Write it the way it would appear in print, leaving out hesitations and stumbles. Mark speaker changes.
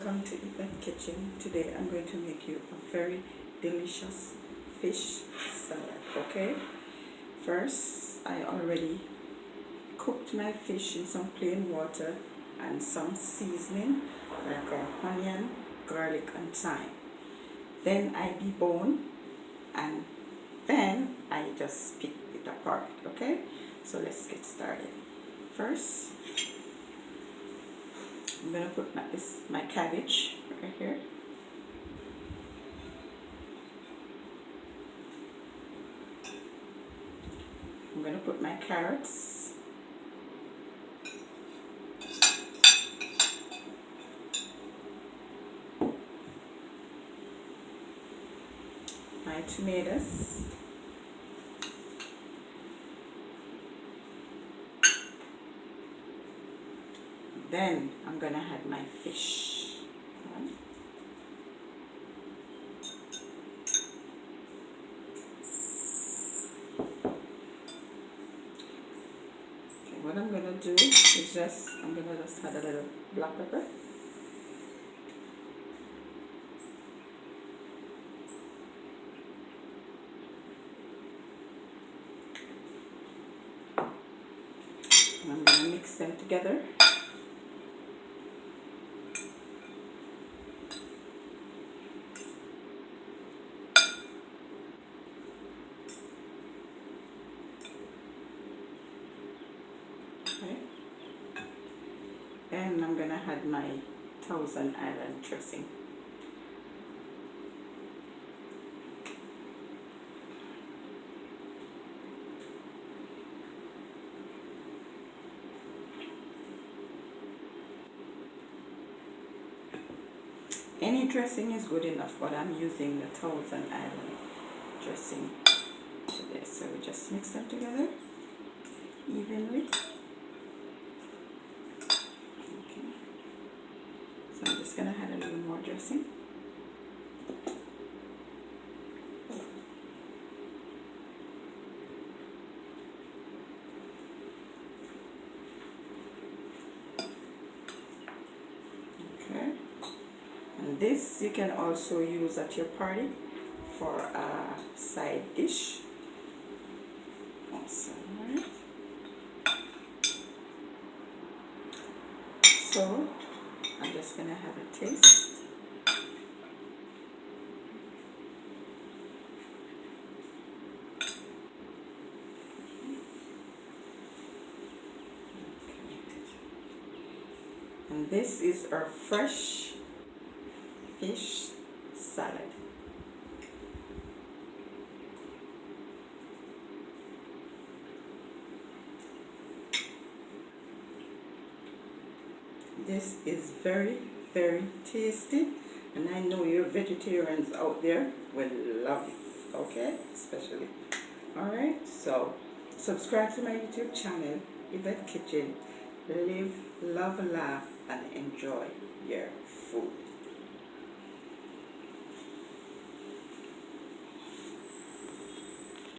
Speaker 1: welcome to Yvette Kitchen. Today I'm going to make you a very delicious fish salad, okay? First, I already cooked my fish in some plain water and some seasoning like onion, garlic and thyme. Then I debone and then I just pick it apart, okay? So let's get started. First, I'm going to put my cabbage right here. I'm going to put my carrots. My tomatoes. Then I'm going to add my fish. Okay, what I'm going to do is I'm going to just add a little black pepper. And I'm going to mix them together. Okay. And I'm going to add my Thousand Island dressing. Any dressing is good enough, but I'm using the Thousand Island dressing today. So we just mix them together evenly. Okay. So I'm just going to add a little more dressing. Okay. And this you can also use at your party for a side dish. Awesome, right? So I'm just gonna have a taste. And this is our fresh fish salad. This is very, very tasty, and I know your vegetarians out there will love it, okay? Especially. Alright, so subscribe to my YouTube channel, Yvette Kitchen. Live, love, laugh, and enjoy your food.